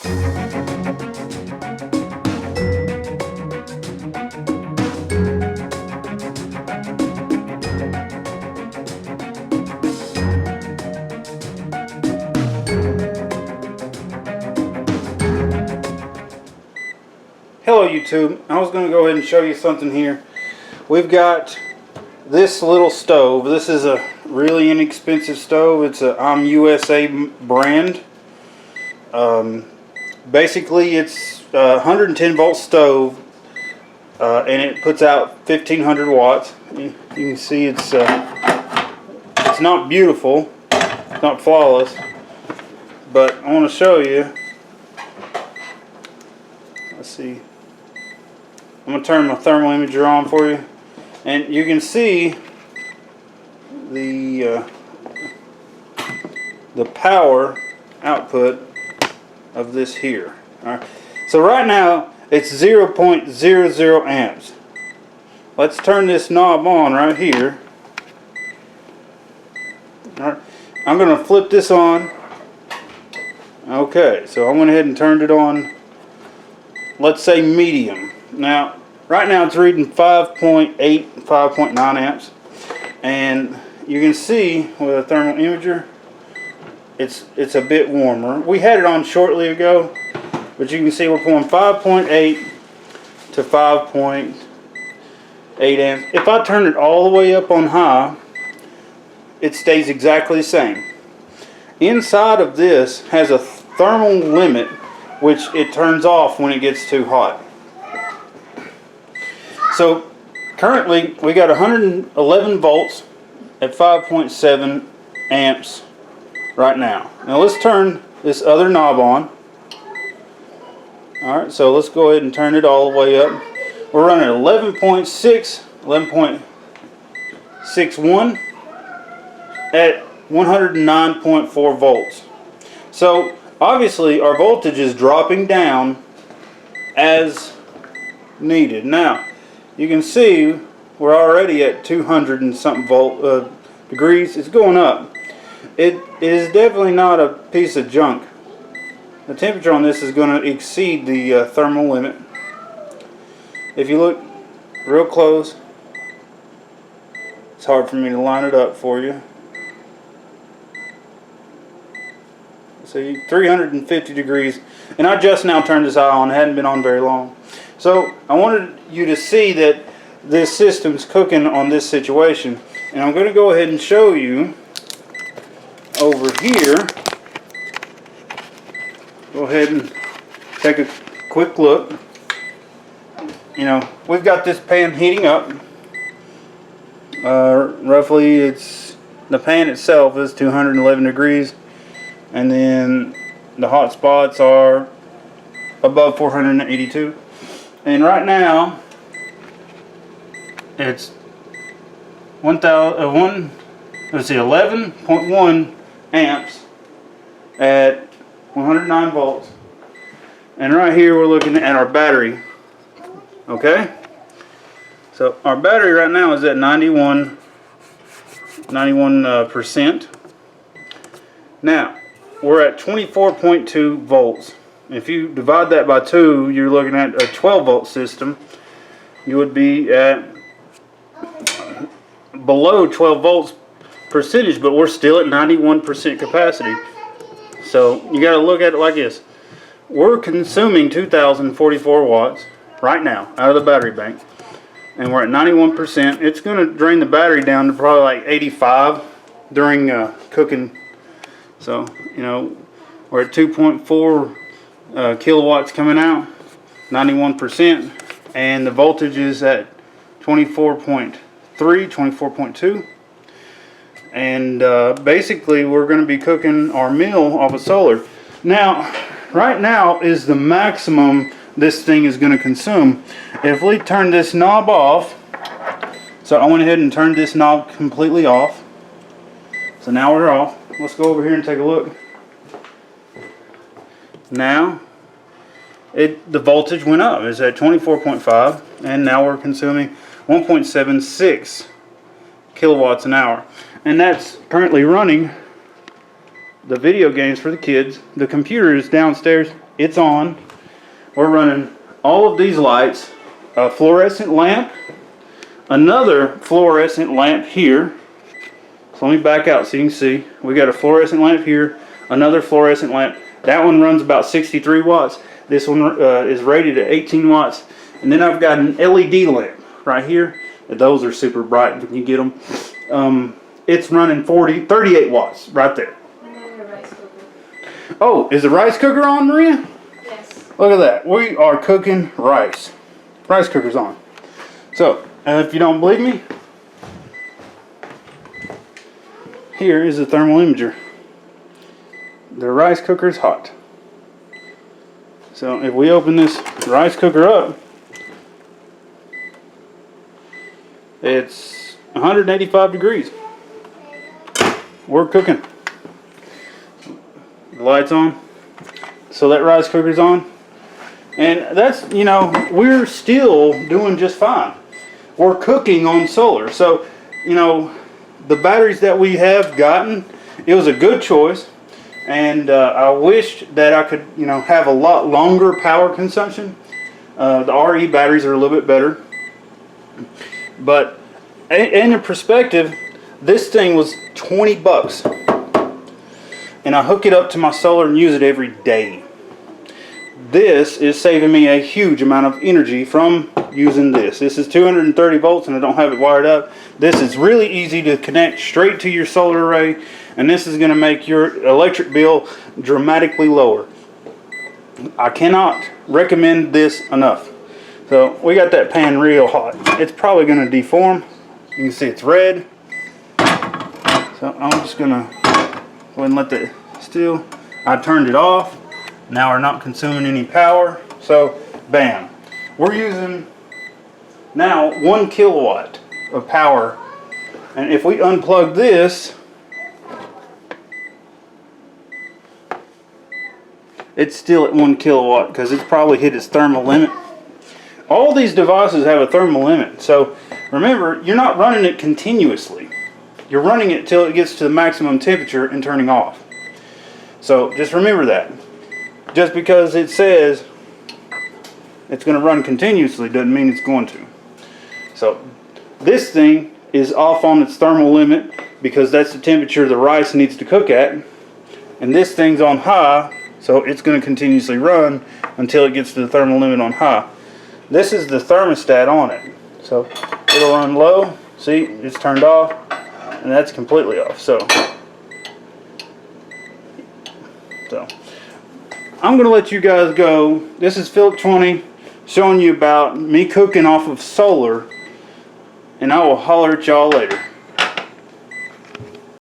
Hello YouTube, I was going to go ahead and show you something here. We've got this little stove. This is a really inexpensive stove. It's a USA brand. Basically it's a 110 volt stove and it puts out 1500 watts. You can see it's not beautiful, it's not flawless, but I want to show you. Let's see. I'm going to turn my thermal imager on for you, and you can see the power output of this here. All right. So right now it's 0.00 amps. Let's turn this knob on right here. All right. I'm going to flip this on. Okay, so I went ahead and turned it on. Let's say medium. Now, right now it's reading 5.8, 5.9 amps, and you can see with a thermal imager, it's a bit warmer. We had it on shortly ago, but you can see we're pulling 5.8 to 5.8 amps. If I turn it all the way up on high, it stays exactly the same. Inside of this has a thermal limit, which it turns off when it gets too hot. So currently we got 111 volts at 5.7 amps right now. Now let's turn this other knob on. Alright, so let's go ahead and turn it all the way up. We're running 11.6, 11.61 at 109.4 volts. So obviously our voltage is dropping down as needed. Now you can see we're already at 200 and something degrees. It's going up. It is definitely not a piece of junk. The temperature on this is going to exceed the thermal limit. If you look real close, it's hard for me to line it up for you. See, 350 degrees, and I just now turned this on. It hadn't been on very long. So I wanted you to see that this system's cooking on this situation, and I'm going to go ahead and show you over here. Go ahead and take a quick look. You know, we've got this pan heating up. Roughly, the pan itself is 211 degrees. And then the hot spots are above 482. And right now it's 11.1 amps at 109 volts. And right here we're looking at our battery. Okay? So our battery right now is at 91%. Now we're at 24.2 volts. If you divide that by 2, you're looking at a 12 volt system. You would be at below 12 volts percentage, but we're still at 91% capacity. So you got to look at it like this. We're consuming 2,044 watts right now out of the battery bank, and we're at 91%. It's going to drain the battery down to probably like 85 during cooking. So, you know, we're at 2.4 kilowatts coming out, 91%, and the voltage is at 24.3, 24.2. And basically we're going to be cooking our meal off of solar. Now, right now is the maximum this thing is going to consume. If we turn this knob off, so I went ahead and turned this knob completely off. So now we're off. Let's go over here and take a look. Now the voltage went up. It's at 24.5, and now we're consuming 1.76 kilowatts an hour, and that's currently running the video games for the kids. The computer is downstairs. It's on. We're running all of these lights, a fluorescent lamp, another fluorescent lamp here. So let me back out so you can see. We got a fluorescent lamp here, another fluorescent lamp. That one runs about 63 watts. This one is rated at 18 watts. And then I've got an LED lamp right here. Those are super bright when you get them. It's running 38 watts right there. And then your rice cooker. Oh, is the rice cooker on, Maria? Yes. Look at that. We are cooking rice. Rice cooker's on. So, if you don't believe me, here is a thermal imager. The rice cooker is hot. So if we open this rice cooker up, it's 185 degrees. We're cooking. The light's on. So that rice cooker's on. And that's, you know, we're still doing just fine. We're cooking on solar. So, you know, the batteries that we have gotten, it was a good choice. And I wished that I could, you know, have a lot longer power consumption. The RE batteries are a little bit better. But in perspective, this thing was 20 bucks. And I hook it up to my solar and use it every day. This is saving me a huge amount of energy from using this. This is 230 volts and I don't have it wired up. This is really easy to connect straight to your solar array, and this is going to make your electric bill dramatically lower. I cannot recommend this enough. So we got that pan real hot. It's probably going to deform. You can see it's red. So I'm just going to go ahead and let that still. I turned it off. Now we're not consuming any power. So bam. We're using now 1 kilowatt of power. And if we unplug this, it's still at 1 kilowatt because it's probably hit its thermal limit. All these devices have a thermal limit. So remember, you're not running it continuously. You're running it till it gets to the maximum temperature and turning off. So just remember that. Just because it says it's going to run continuously doesn't mean it's going to. So this thing is off on its thermal limit because that's the temperature the rice needs to cook at. And this thing's on high, so it's going to continuously run until it gets to the thermal limit on high. This is the thermostat on it. So it'll run low. See, it's turned off. And that's completely off. So I'm going to let you guys go. This is Philip 20 showing you about me cooking off of solar. And I will holler at y'all later.